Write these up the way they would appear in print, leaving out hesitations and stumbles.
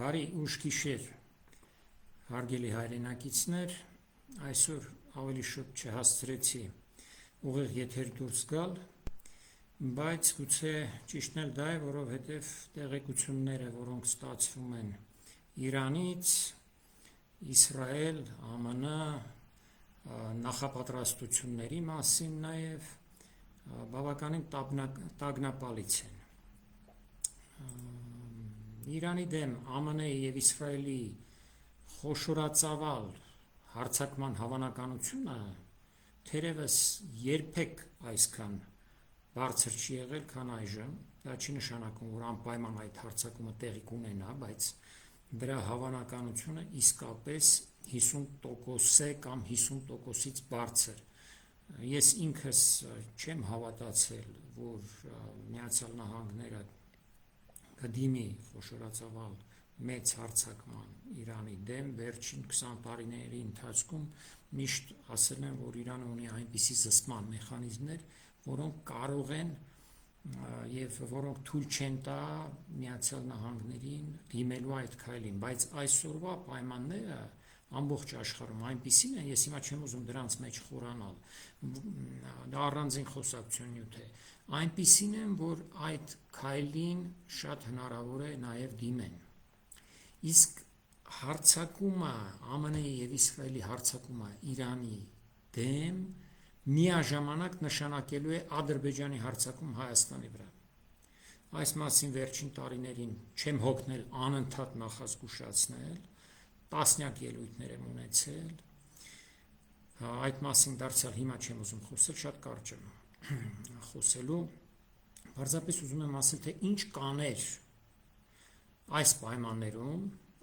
Բարի ուշ գիշեր, հարգելի հայրենակիցներ, այսօր ավելի շուտ չհասցրեցի ուղիղ եթեր դուրս գալ, բայց գուցե ճիշտն էլ դա է, որովհետև տեղեկությունները, որոնք ստացվում են Իրանից, Իսրայել, ԱՄՆ նախապատրաստությունների մասին նաև բավականին տագնապալից են։ Իրանի դեմ ԱՄՆ-ի և Իսրայելի խոշորածավալ հարձակման հավանականությունը թերևս երբեք այսքան բարձր չի եղել, քան այժմ։ Դա չի նշանակում, որ անպայման այդ հարձակումը տեղի կունենա, բայց դրա հավանականությունը իսկապես 50% է կամ 50%-ից բարձր։ Ես ինքս չեմ հավատացել, որ Միացյալ Նահանգները կդիմի խոշորածավալ մեծ հարձակման Իրանի դեմ։ Վերջին 20 տարիների ընթացքում միշտ ասել են, որ Իրանը ունի այնպիսի զսպման մեխանիզմներ, որոնք կարող են և որոնք թույլ չեն տա Միացյալ Նահանգներին դիմելու այդ քայլին, բայց այսօրվա պայմանները ամբողջ աշխարհում այնպիսին են, ես հիմա չեմ ուզում դրանց մեջ խորանալ, դա առանձին խոսակցություն նյութ է, այնպիսին են, որ այդ քայլին շատ հնարավոր է նաև դիմեն։ Իսկ հարձակումը, ԱՄՆ-ի և Իսրայելի հարձակումը Իրանի դեմ միաժամանակ նշանակելու է Ադրբեջանի հարձակում Հայաստանի վրա։ Այս մասին վերջին տարիներին չեմ հոգնել անընդհատ նախազգուշացնել, տասնյակ ելույթներ եմ ունեցել, այդ մասին դարձյալ հիմա չեմ ուզում խոսել, շատ կարճ եմ խոսելու, պարզապես ուզում եմ ասել, թե ինչ կաներ այս պայմաններում,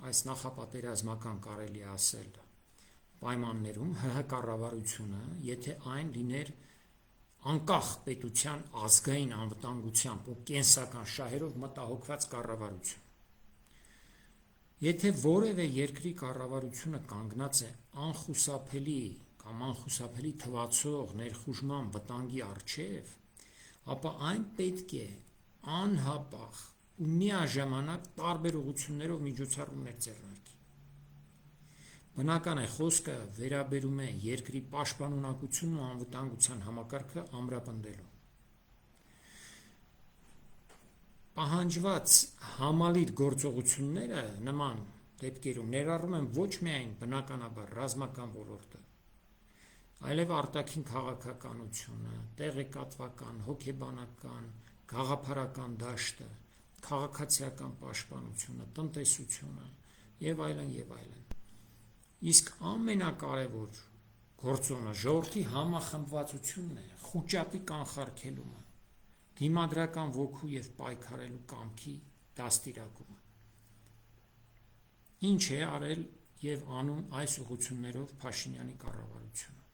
այս նախապատերազմական կարելի է ասել պայմաններում ՀՀ կառավարությունը, եթե այն լիներ անկախ պետության ազգային անվտանգությամբ ու կենսական շահերով մտահոգված կառավարություն։ Եթե որևէ երկրի կառավարությունը կանգնած է անխուսափելի կամ անխուսափելի թվացող ներխուժման վտանգի առջև, ապա այն պետք է անհապաղ ու միաժամանակ տարբեր ուղղություններով միջոցառումներ ձեռնարկի։ Բնական է, խոսքը վերաբերում է երկրի պաշտպանունակությունն ու անվտանգության համակարգը ամրապնդելու։ Պահանջված համալիր գործողությունները նման դեպքերում ներառում են ոչ միայն բնականաբար ռազմական ոլորտը, այլև արտաքին քաղաքականությունը, տեղեկատվական, հոգեբանական, գաղափարական դաշտը, քաղաքացիական պաշտպանությունը, տնտեսությունը և այլն, և այլն։ Իսկ ամենակարևոր գործոնը ժողովրդի համախմբվածությունն է, խուճապի կանխարգելումը, դիմադրական ոգու և պայքարելու կամքի դաստիարակումը։ Ինչ է արել և անում այս ուղղություններով Փաշինյանի կառավարությունը։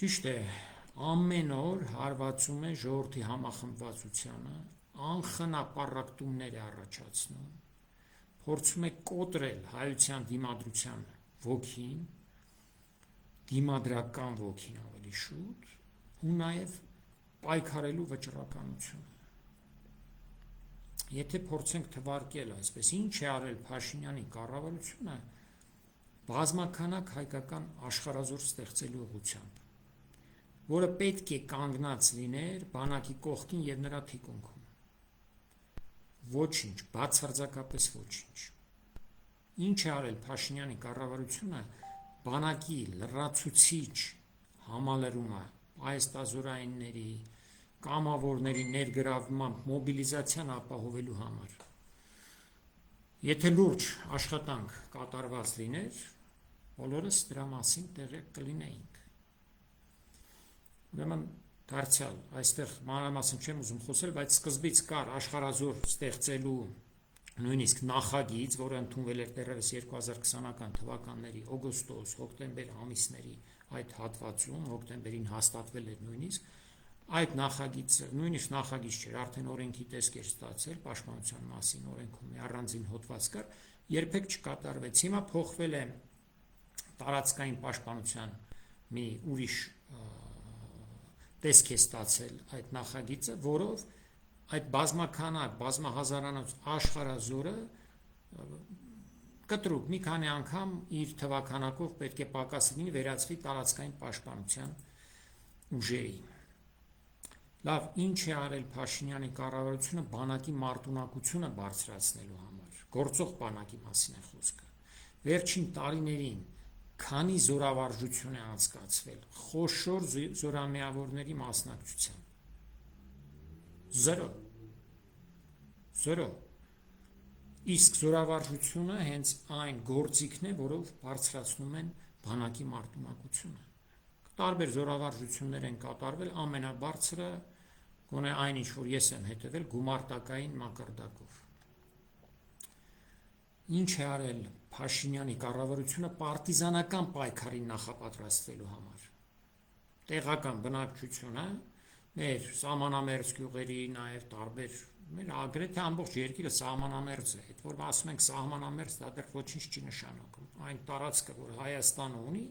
Ճիշտ է, ամեն օր հարվածում է ժողովրդի համախմբվածությանը, անխնապառակտումներ է առաջացնում, փորձում է կոտրել հայության դիմադրության ոգին, դիմադրական ոգին ավելի շուտ, ու նաև պայքարելու վճռականությունը։ Եթե փորձենք թվարկել այսպես, ինչ է արել Փաշինյանի կառավարությունը բազմաքանակ հայկական աշխարհազոր ստեղծելու ուղղությամբ, որը պետք է կանգնած լիներ բանակի կողքին և նրա թիկունքում։ Ոչինչ, բացարձակապես ոչինչ։ Ինչ է արել Փաշինյանի կառավարությունը բանակի լրացուցիչ համալրումը պայստազորայինների, կամավորների ներգրավմամբ մոբիլիզացիան ապահովելու համար։ Եթե լուրջ աշխատանք կատարված լիներ, բոլորս դրա մասին տեղյակ կլինեինք։ Ուրեմն դարձյալ, այստեղ մանրամասն չեմ ուզում խոսել, բայց սկզբից կար աշխարհազոր ստեղծելու նույնիսկ նախագիծ, որը ընդունվել էր դեռևս 2020 թվականների օգոստոս, հոկտեմբեր ամիսների այդ հատվածում, հոկտեմբերին հաստատվել էր նույնիսկ, այդ նախագիծը, նույնիսկ նախագիծ չէր, արդեն օրենքի տեսք էր ստացել, պաշտպանության մասին օրենքում մի առանձին հոդված կար, երբեք չկատարվեց։ Հիմա փոխվել է տարածքային պաշտպանության մի ուրիշ տեսք է ստացել այդ նախագիծը, որով այդ բազմաքանակ, բազմահազարանոց աշխարհազորը կտրուկ մի քանի անգամ իր թվականակով պետք է պակաս լինի վերածվի տարածքային պաշտպանության ուժերի։ Լավ, ինչ է արել Փաշինյանի կառավարությունը բանակի մարտունակությունը բարձրացնելու համար։ Գործող բանակի մասին է խոսքը։ Վերջին տարիներին քանի զորավարժություն է անցկացվել խոշոր զորամիավորների մասնակցությամբ։ 0 Իսկ զորավարժությունը հենց այն գործիքն է, որով բարձրացնում են բանակի մարտունակությունը։ Տարբեր զորավարժություններ են կատարվել, ամենաբարձրը գոնե այն ինչ որ ես եմ հետևել գումարտակային մակարդակով։ Ինչ է արել Փաշինյանի կառավարությունը պարտիզանական պայքարին նախապատրաստվելու համար։ Տեղական բնակչությունը մեր սահմանամերձ գյուղերի, նաև տարբեր մեր agrեթե ամբողջ երկիրը սահմանամերձ է, այդ որ ասում ենք սահմանամերձ, դա դեռ ոչինչ չի նշանակում։ Այն տարածքը, որ Հայաստանը ունի,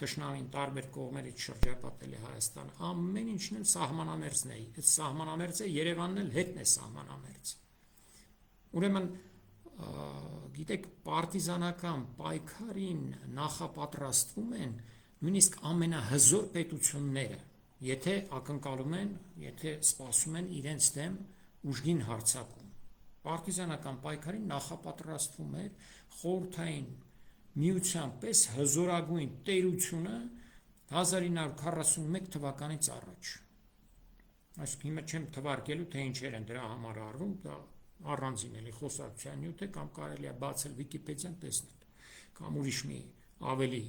թշնամին տարբեր կողմերից շրջապատել է Հայաստանը, ամեն ինչն էլ սահմանամերձն է։ Այդ սահմանամերձը Երևանն էլ հետն է սահմանամերձ։ Ուրեմն, գիտեք, պարտիզանական պայքարին նախապատրաստվում են նույնիսկ ամենահզոր պետությունները, եթե ակնկալում են, եթե սպասում են իրենց դեմ ուժգին հարձակում։ Պարտիզանական պայքարին նախապատրաստվում էր խորհրդային միության պես հզորագույն տերությունը 1941 թվականից առաջ։ Այսինքն հիմա չեմ թվարկելու, թե ինչեր են դրա համար արվում, դա առանձին էլի խոսակցության նյութ է, կամ կարելի է բացել Վիկիպեդիան տեսնել, կամ ուրիշ մի ավելի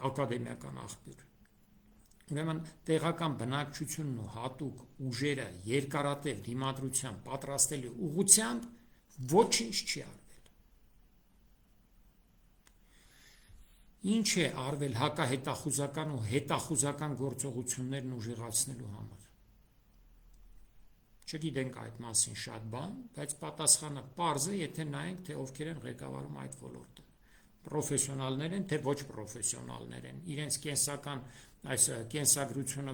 ակադեմիական աղբյուր։ Ուրեմն տեղական բնակչությունն ու հատուկ ուժերը երկարատև դիմադրության պատրաստելու ուղղությամբ ոչինչ չի արվել։ Ինչ է արվել հակահետախուզական ու հետախուզական գործողություններն ուժեղացնելու համար։ Չգիտենք այդ մասին շատ բան, բայց պատասխանը պարզ է, եթե նայենք, թե ովքեր են ղեկավարում այդ ոլորտը։ Պրոֆեսիոնալներ են, թե ոչ պրոֆեսիոնալներ են, իրենց կենսական այս կենսագրությունը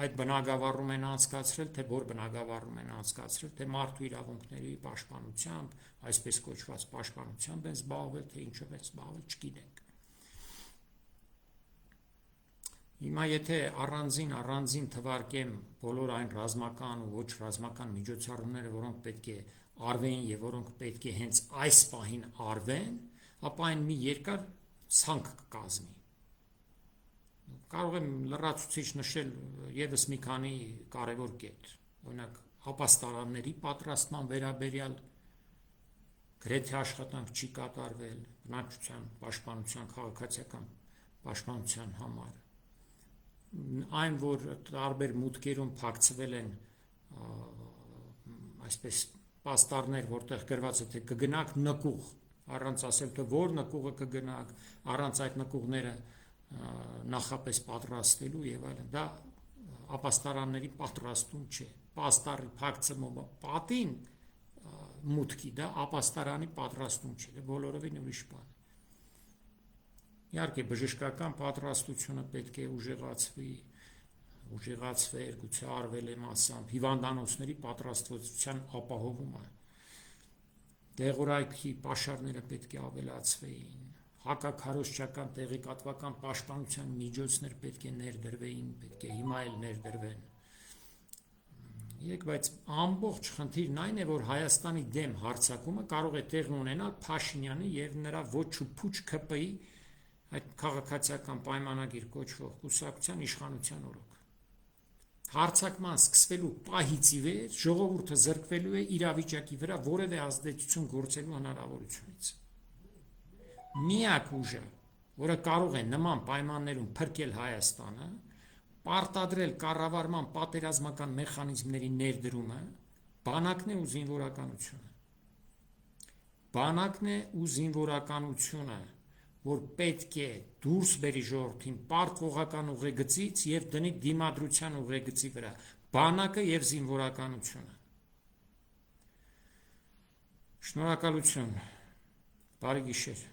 այդ բնագավառում են անցկացրել, թե որ բնագավառում են անցկացրել, թե մարդու իրավունքների պաշտպանությամբ, այսպես կոչված պաշտպանությամբ են զբաղվել, թե ինչով են զբաղվել, չգիտենք։ Հիմա եթե առանձին թվարկեմ բոլոր այն ռազմական ու ոչ ռազմական միջոցառումները, որոնք պետք է արվեն եւ որոնք պետք է հենց այս պահին արվեն, ապա այն մի երկար ցանկ կկազմի։ Կարող եմ լրացուցիչ նշել եւս մի քանի կարևոր կետ, օրինակ ապաստարանների պատրաստման վերաբերյալ գրեթե աշխատանք չի կատարվել բնակչության պաշտպանության, քաղաքացիական պաշտպանության համար։ Այն, որ տարբեր մուտքերում փակցվել են այսպես պաստառներ, որտեղ գրված է թե կգնաք նկուղ, առանց ասել թե որ նկուղը կգնաք, առանց այդ նկուղները նախապես պատրաստելու եւ այլն, դա ապաստարանների պատրաստում չէ։ Պաստառի փակցումը պատին մուտքի, դա ապաստարանի պատրաստում չէ, դա բոլորովին ուրիշ բան է։ Իհարկե բժշկական պատրաստությունը պետք է ուժեղացվեր, գուցե արվել է մասամբ հիվանդանոցների պատրաստվածության ապահովումը, դեղորայքի պաշարները պետք է ավելացվեին, հակաքարոզչական տեղեկատվական պաշտպանության միջոցներ պետք է ներդրվեին, պետք է հիմա էլ ներդրվեն։ Բայց ամբողջ խնդիրն այն է, որ Հայաստանի դեմ հարձակումը կարող է տեղի ունենալ Փաշինյանի եւ նրա ոչ ու փուչ ՔՊ-ի այդ քաղաքացիական պայմանագիր կոչվող կուսակցության իշխանության օրոք։ Հարձակման սկսվելու պահից ի վեր ժողովուրդը զրկվելու է իրավիճակի վրա որևէ ազդեցություն գործելու հնարավորությունից։ Միակ ուժը, որը կարող է նման պայմաններում փրկել Հայաստանը, պարտադրել կառավարման պատերազմական մեխանիզմների ներդրումը, բանակն է ու զինվորականությունը։ Բանակն է ու զինվորականությունը, որ պետք է դուրս բերի ժողովրդին պարտվողական ուղեգծից եւ դնի դիմադրության ուղեգծի վրա, բանակը եւ զինվորականությունը։ Շնորհակալություն, բարի գիշեր։